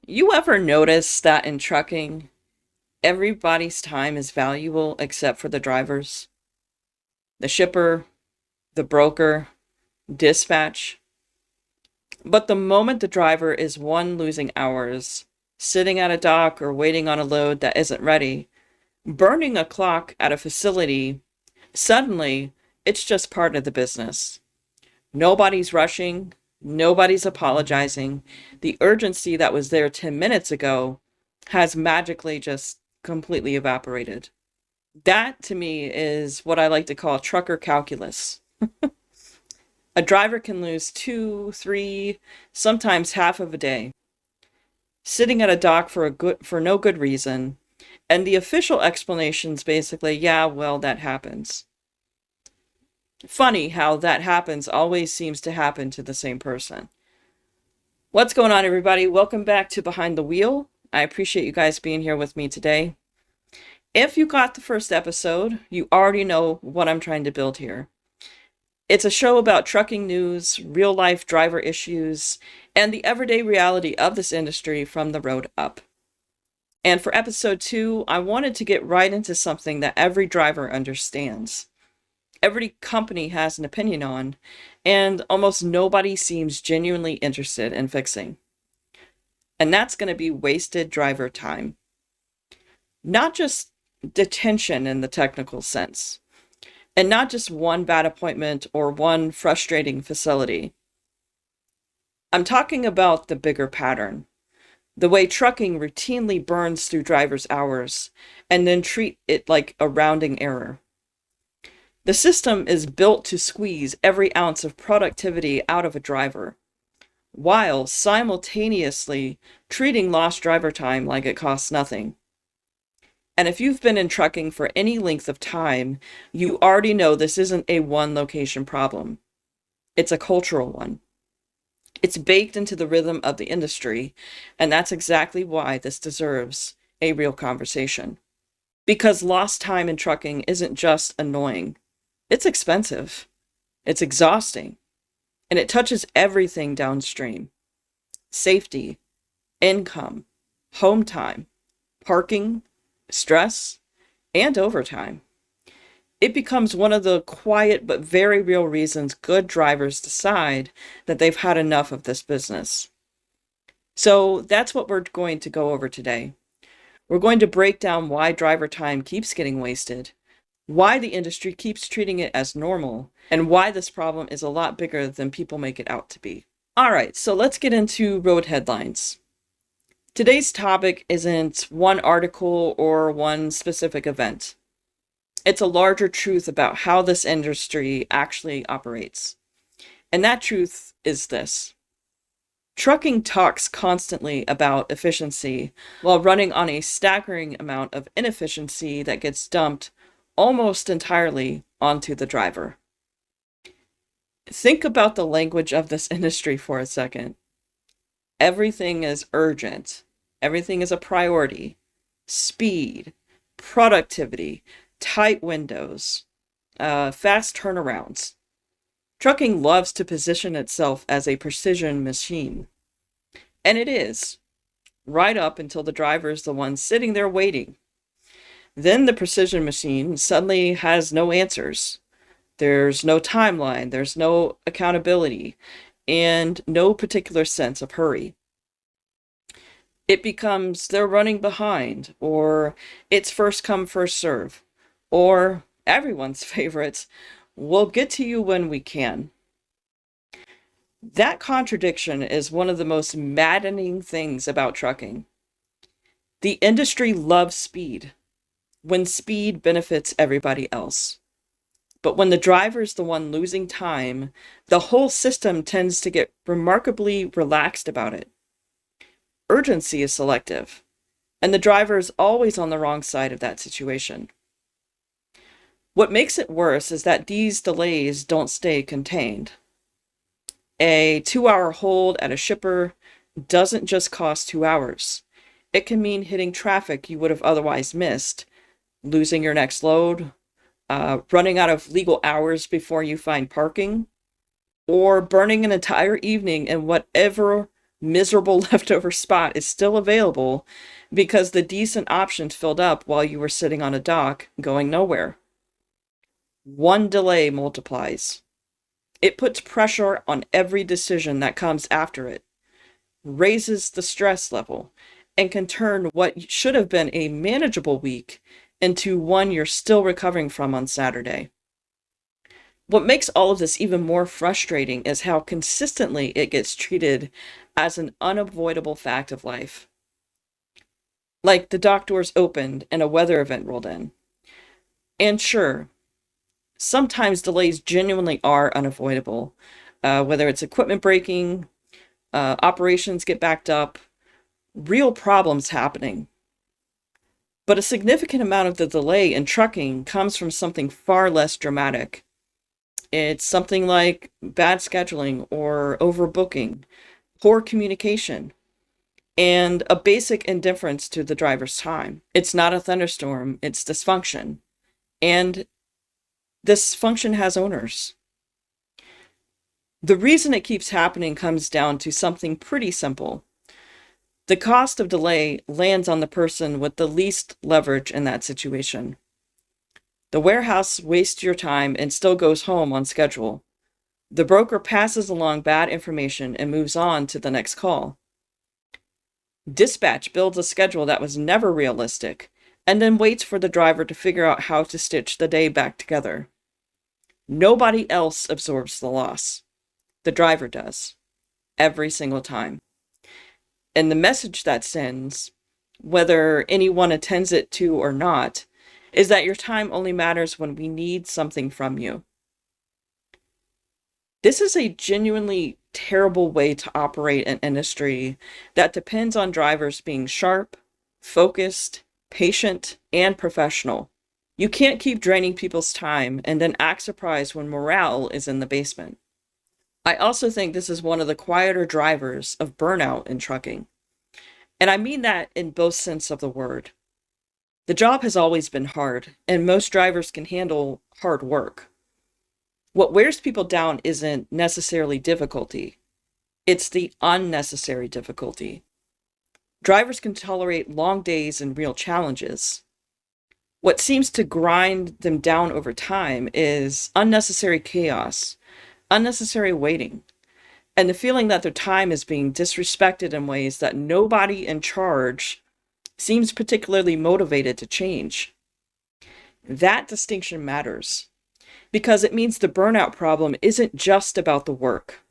You ever notice that in trucking, everybody's time is valuable except for the drivers? The shipper, the broker, dispatch. But the moment the driver is one losing hours, sitting at a dock or waiting on a load that isn't ready, burning a clock at a facility, suddenly it's just part of the business. Nobody's rushing, nobody's apologizing. The urgency that was there 10 minutes ago has magically just completely evaporated. That to me is what I like to call trucker calculus. A driver can lose 2, 3, sometimes half of a day sitting at a dock for no good reason, and the official explanation's basically, yeah, well, that happens. Funny how that happens always seems to happen to the same person. What's going on, everybody? Welcome back to Behind the Wheel. I appreciate you guys being here with me today. If you got the first episode, you already know what I'm trying to build here. It's a show about trucking news, real-life driver issues, and the everyday reality of this industry from the road up. And for episode 2, I wanted to get right into something that every driver understands. Every company has an opinion on, and almost nobody seems genuinely interested in fixing. And that's going to be wasted driver time. Not just detention in the technical sense, and not just one bad appointment or one frustrating facility. I'm talking about the bigger pattern, the way trucking routinely burns through drivers' hours and then treat it like a rounding error. The system is built to squeeze every ounce of productivity out of a driver, while simultaneously treating lost driver time like it costs nothing. And if you've been in trucking for any length of time, you already know this isn't a one-location problem. It's a cultural one. It's baked into the rhythm of the industry, and that's exactly why this deserves a real conversation. Because lost time in trucking isn't just annoying. It's expensive. It's exhausting. And it touches everything downstream. Safety, income, home time, parking, stress, and overtime. It becomes one of the quiet but very real reasons good drivers decide that they've had enough of this business. So that's what we're going to go over today. We're going to break down why driver time keeps getting wasted, why the industry keeps treating it as normal, and why this problem is a lot bigger than people make it out to be. All right, so let's get into road headlines. Today's topic isn't one article or one specific event. It's a larger truth about how this industry actually operates. And that truth is this. Trucking talks constantly about efficiency while running on a staggering amount of inefficiency that gets dumped almost entirely onto the driver. Think about the language of this industry for a second. Everything is urgent. Everything is a priority. Speed, productivity, tight windows, fast turnarounds. Trucking loves to position itself as a precision machine. And it is, right up until the driver is the one sitting there waiting. Then the precision machine suddenly has no answers. There's no timeline, there's no accountability, and no particular sense of hurry. It becomes they're running behind, or it's first come, first serve, or everyone's favorites, we'll get to you when we can. That contradiction is one of the most maddening things about trucking. The industry loves speed, when speed benefits everybody else. But when the driver's the one losing time, the whole system tends to get remarkably relaxed about it. Urgency is selective, and the driver is always on the wrong side of that situation. What makes it worse is that these delays don't stay contained. A 2-hour hold at a shipper doesn't just cost 2 hours. It can mean hitting traffic you would have otherwise missed, losing your next load, running out of legal hours before you find parking, or burning an entire evening in whatever miserable leftover spot is still available because the decent options filled up while you were sitting on a dock going nowhere. One delay multiplies. It puts pressure on every decision that comes after it, raises the stress level, and can turn what should have been a manageable week into one you're still recovering from on Saturday. What makes all of this even more frustrating is how consistently it gets treated as an unavoidable fact of life. Like the dock doors opened and a weather event rolled in. And sure, sometimes delays genuinely are unavoidable, whether it's equipment breaking, operations get backed up, real problems happening. But a significant amount of the delay in trucking comes from something far less dramatic. It's something like bad scheduling or overbooking, poor communication, and a basic indifference to the driver's time. It's not a thunderstorm, it's dysfunction. And this function has owners. The reason it keeps happening comes down to something pretty simple. The cost of delay lands on the person with the least leverage in that situation. The warehouse wastes your time and still goes home on schedule. The broker passes along bad information and moves on to the next call. Dispatch builds a schedule that was never realistic and then waits for the driver to figure out how to stitch the day back together. Nobody else absorbs the loss. The driver does. Every single time. And the message that sends, whether anyone attends it to or not, is that your time only matters when we need something from you. This is a genuinely terrible way to operate an industry that depends on drivers being sharp, focused, patient, and professional. You can't keep draining people's time and then act surprised when morale is in the basement. I also think this is one of the quieter drivers of burnout in trucking. And I mean that in both sense of the word. The job has always been hard, and most drivers can handle hard work. What wears people down isn't necessarily difficulty. It's the unnecessary difficulty. Drivers can tolerate long days and real challenges. What seems to grind them down over time is unnecessary chaos, unnecessary waiting, and the feeling that their time is being disrespected in ways that nobody in charge seems particularly motivated to change. That distinction matters because it means the burnout problem isn't just about the work.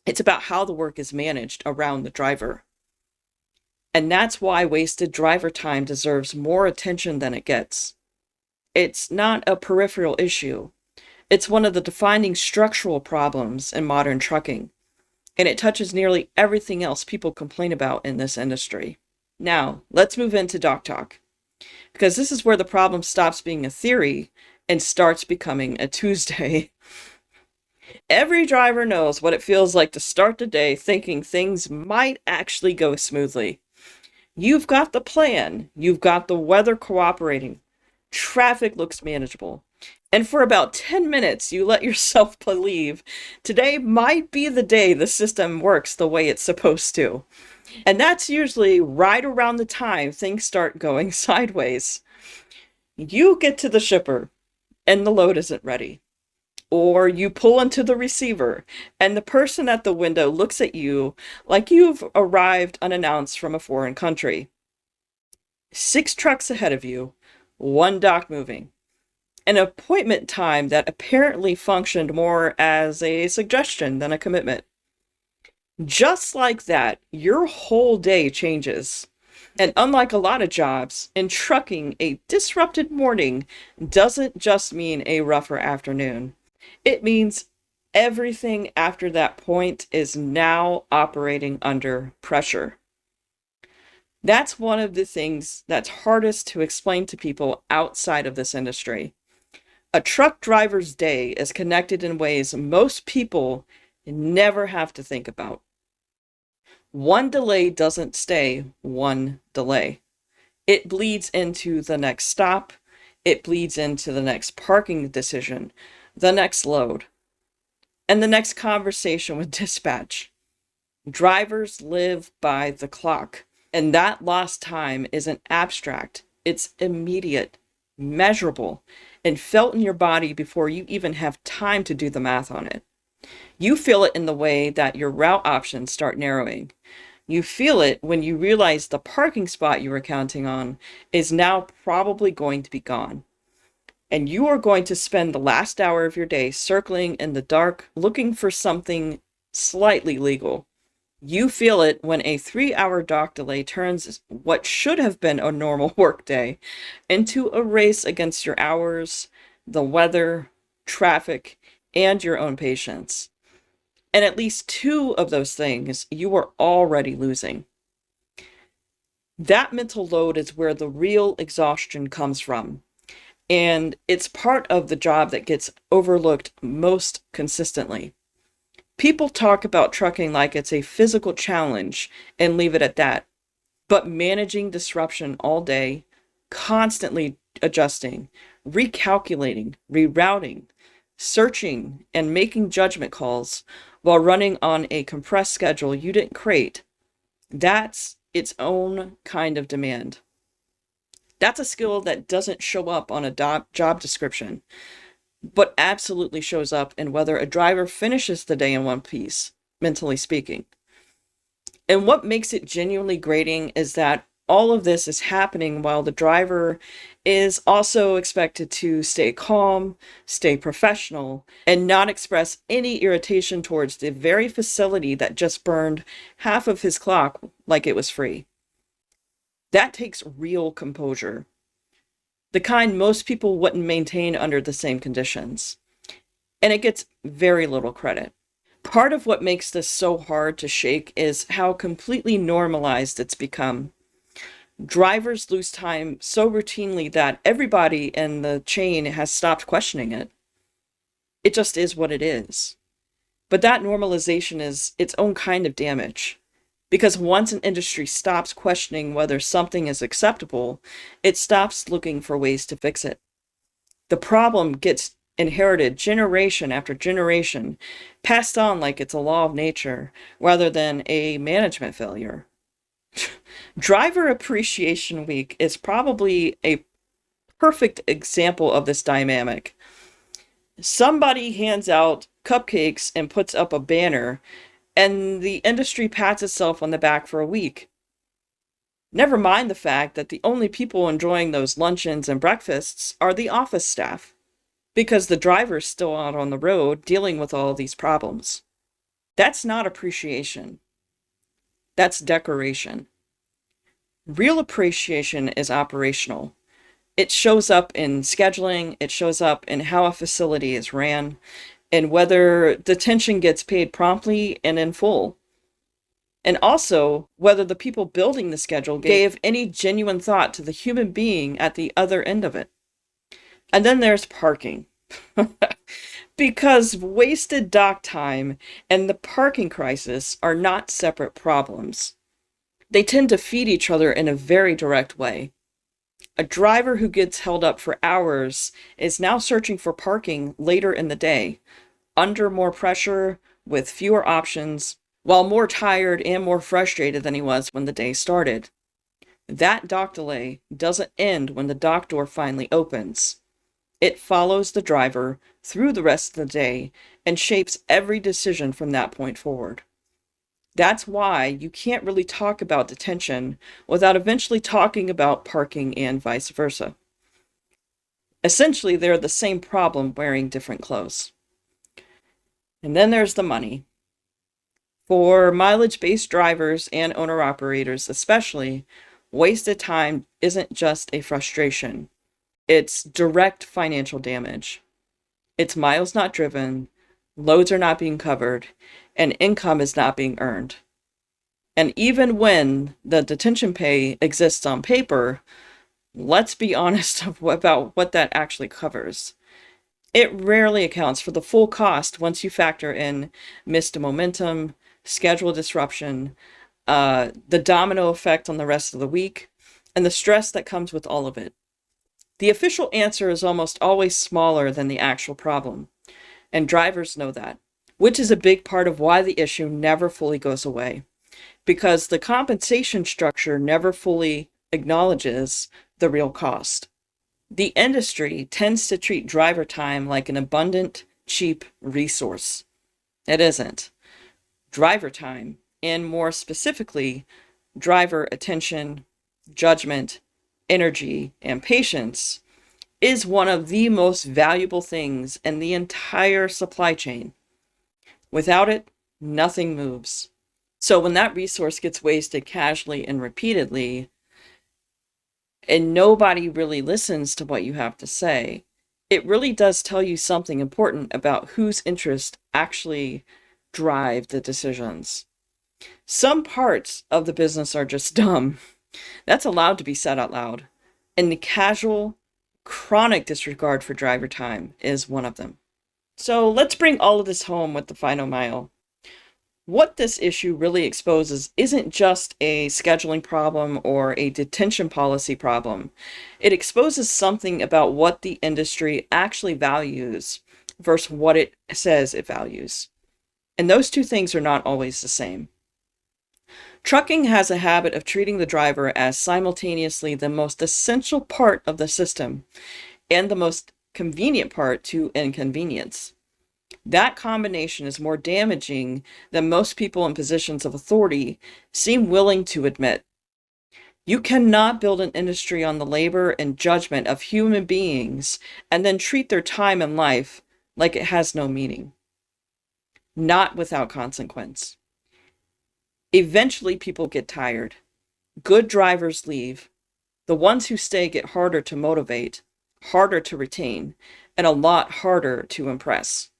It's about how the work is managed around the driver. And that's why wasted driver time deserves more attention than it gets. It's not a peripheral issue. It's one of the defining structural problems in modern trucking, and it touches nearly everything else people complain about in this industry. Now, let's move into Dock Talk, because this is where the problem stops being a theory and starts becoming a Tuesday. Every driver knows what it feels like to start the day thinking things might actually go smoothly. You've got the plan, you've got the weather cooperating, traffic looks manageable, and for about 10 minutes you let yourself believe today might be the day the system works the way it's supposed to. And that's usually right around the time things start going sideways. You get to the shipper and the load isn't ready. Or you pull into the receiver and the person at the window looks at you like you've arrived unannounced from a foreign country. 6 trucks ahead of you, 1 dock moving. An appointment time that apparently functioned more as a suggestion than a commitment. Just like that, your whole day changes. And unlike a lot of jobs, in trucking, a disrupted morning doesn't just mean a rougher afternoon. It means everything after that point is now operating under pressure. That's one of the things that's hardest to explain to people outside of this industry. A truck driver's day is connected in ways most people never have to think about. One delay doesn't stay one delay. It bleeds into the next stop. It bleeds into the next parking decision, the next load, and the next conversation with dispatch. Drivers live by the clock, and that lost time isn't abstract. It's immediate, measurable, and felt in your body before you even have time to do the math on it. You feel it in the way that your route options start narrowing. You feel it when you realize the parking spot you were counting on is now probably going to be gone. And you are going to spend the last hour of your day circling in the dark looking for something slightly legal. You feel it when a 3-hour dock delay turns what should have been a normal workday into a race against your hours, the weather, traffic, and your own patience. And at least two of those things you are already losing. That mental load is where the real exhaustion comes from. And it's part of the job that gets overlooked most consistently. People talk about trucking like it's a physical challenge and leave it at that. But managing disruption all day, constantly adjusting, recalculating, rerouting, searching, and making judgment calls while running on a compressed schedule you didn't create, that's its own kind of demand. That's a skill that doesn't show up on a job description, but absolutely shows up in whether a driver finishes the day in one piece, mentally speaking. And what makes it genuinely grating is that all of this is happening while the driver is also expected to stay calm, stay professional, and not express any irritation towards the very facility that just burned half of his clock like it was free. That takes real composure. The kind most people wouldn't maintain under the same conditions. And it gets very little credit. Part of what makes this so hard to shake is how completely normalized it's become. Drivers lose time so routinely that everybody in the chain has stopped questioning it. It just is what it is. But that normalization is its own kind of damage. Because once an industry stops questioning whether something is acceptable, it stops looking for ways to fix it. The problem gets inherited generation after generation, passed on like it's a law of nature, rather than a management failure. Driver Appreciation Week is probably a perfect example of this dynamic. Somebody hands out cupcakes and puts up a banner, and the industry pats itself on the back for a week. Never mind the fact that the only people enjoying those luncheons and breakfasts are the office staff, because the driver's still out on the road dealing with all these problems. That's not appreciation. That's decoration. Real appreciation is operational. It shows up in scheduling, it shows up in how a facility is ran, and whether detention gets paid promptly and in full. And also, whether the people building the schedule gave any genuine thought to the human being at the other end of it. And then there's parking. Because wasted dock time and the parking crisis are not separate problems. They tend to feed each other in a very direct way. A driver who gets held up for hours is now searching for parking later in the day, under more pressure, with fewer options, while more tired and more frustrated than he was when the day started. That dock delay doesn't end when the dock door finally opens. It follows the driver through the rest of the day and shapes every decision from that point forward. That's why you can't really talk about detention without eventually talking about parking and vice versa. Essentially, they're the same problem wearing different clothes. And then there's the money. For mileage-based drivers and owner-operators especially, wasted time isn't just a frustration. It's direct financial damage. It's miles not driven, loads are not being covered, and income is not being earned. And even when the detention pay exists on paper, let's be honest about what that actually covers. It rarely accounts for the full cost once you factor in missed momentum, schedule disruption, the domino effect on the rest of the week, and the stress that comes with all of it. The official answer is almost always smaller than the actual problem, and drivers know that. which is a big part of why the issue never fully goes away, because the compensation structure never fully acknowledges the real cost. The industry tends to treat driver time like an abundant, cheap resource. It isn't. Driver time, and more specifically, driver attention, judgment, energy, and patience, is one of the most valuable things in the entire supply chain. Without it, nothing moves. So when that resource gets wasted casually and repeatedly, and nobody really listens to what you have to say, it really does tell you something important about whose interests actually drive the decisions. Some parts of the business are just dumb. That's allowed to be said out loud. And the casual, chronic disregard for driver time is one of them. So let's bring all of this home with the final mile. What this issue really exposes isn't just a scheduling problem or a detention policy problem. It exposes something about what the industry actually values versus what it says it values. And those two things are not always the same. Trucking has a habit of treating the driver as simultaneously the most essential part of the system and the most convenient part to inconvenience. That combination is more damaging than most people in positions of authority seem willing to admit. You cannot build an industry on the labor and judgment of human beings and then treat their time in life like it has no meaning. Not without consequence. Eventually, people get tired. Good drivers leave. The ones who stay get harder to motivate, harder to retain, and a lot harder to impress.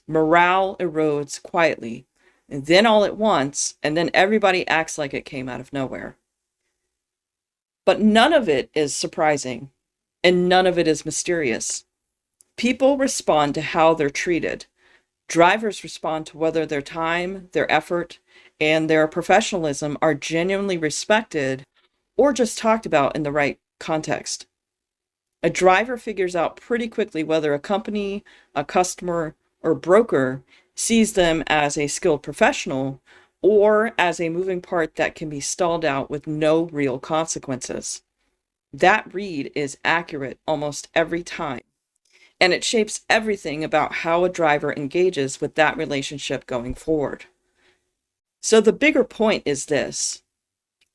Morale erodes quietly, and then all at once, and then everybody acts like it came out of nowhere. But none of it is surprising, and none of it is mysterious. People respond to how they're treated. Drivers respond to whether their time, their effort, and their professionalism are genuinely respected or just talked about in the right context. A driver figures out pretty quickly whether a company, a customer, or broker sees them as a skilled professional or as a moving part that can be stalled out with no real consequences. That read is accurate almost every time, and it shapes everything about how a driver engages with that relationship going forward. So the bigger point is this: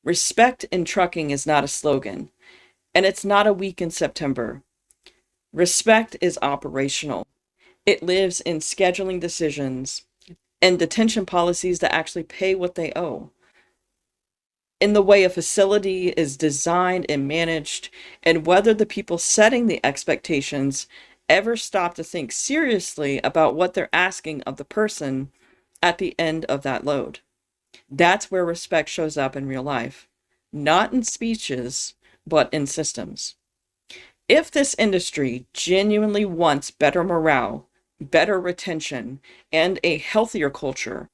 respect in trucking is not a slogan, and it's not a week in September. Respect is operational. It lives in scheduling decisions and detention policies that actually pay what they owe. In the way a facility is designed and managed, and whether the people setting the expectations ever stop to think seriously about what they're asking of the person at the end of that load. That's where respect shows up in real life, not in speeches, but in systems. If this industry genuinely wants better morale, better retention, and a healthier culture,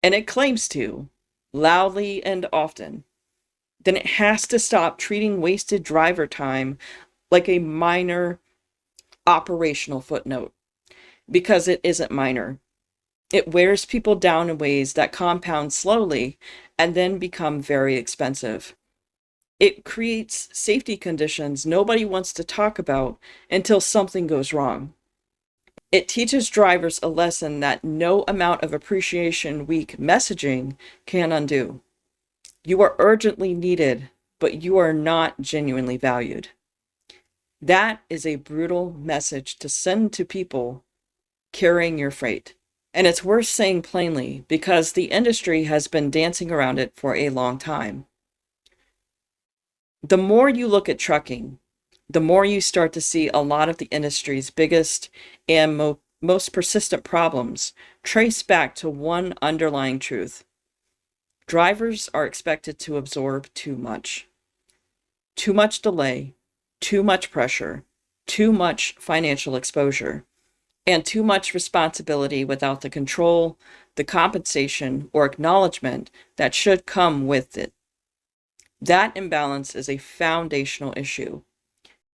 and it claims to, loudly and often, then it has to stop treating wasted driver time like a minor operational footnote, because it isn't minor. It wears people down in ways that compound slowly and then become very expensive. It creates safety conditions nobody wants to talk about until something goes wrong. It teaches drivers a lesson that no amount of Appreciation Week messaging can undo. You are urgently needed, but you are not genuinely valued. That is a brutal message to send to people carrying your freight. And it's worth saying plainly because the industry has been dancing around it for a long time. The more you look at trucking, the more you start to see a lot of the industry's biggest and most persistent problems trace back to one underlying truth. Drivers are expected to absorb too much. Too much delay, too much pressure, too much financial exposure, and too much responsibility without the control, the compensation, or acknowledgement that should come with it. That imbalance is a foundational issue.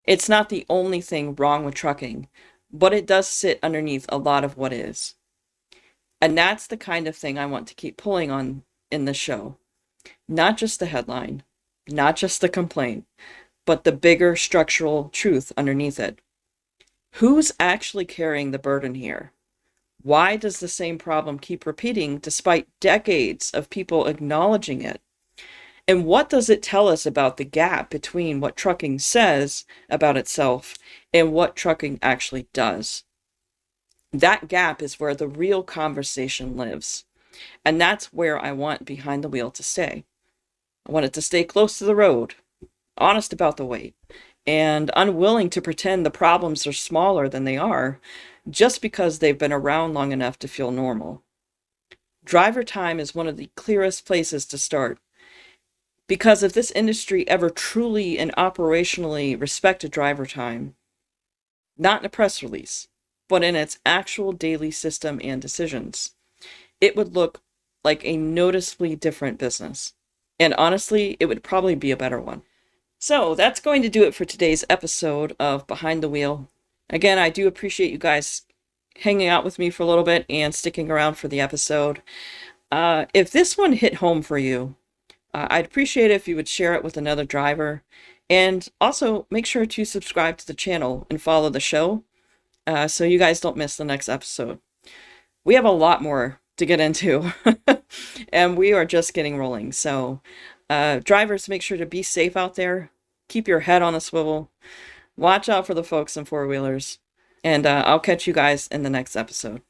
It's not the only thing wrong with trucking, but it does sit underneath a lot of what is. And that's the kind of thing I want to keep pulling on in the show. Not just the headline, not just the complaint, but the bigger structural truth underneath it. Who's actually carrying the burden here? Why does the same problem keep repeating despite decades of people acknowledging it? And what does it tell us about the gap between what trucking says about itself and what trucking actually does? That gap is where the real conversation lives. And that's where I want Behind the Wheel to stay. I want it to stay close to the road, honest about the weight, and unwilling to pretend the problems are smaller than they are just because they've been around long enough to feel normal. Driver time is one of the clearest places to start. Because if this industry ever truly and operationally respected driver time, not in a press release, but in its actual daily system and decisions, it would look like a noticeably different business. And honestly, it would probably be a better one. So that's going to do it for today's episode of Behind the Wheel. Again, I do appreciate you guys hanging out with me for a little bit and sticking around for the episode. If this one hit home for you, I'd appreciate it if you would share it with another driver. And also make sure to subscribe to the channel and follow the show so you guys don't miss the next episode. We have a lot more to get into and we are just getting rolling. So drivers, make sure to be safe out there. Keep your head on a swivel. Watch out for the folks in four-wheelers. And I'll catch you guys in the next episode.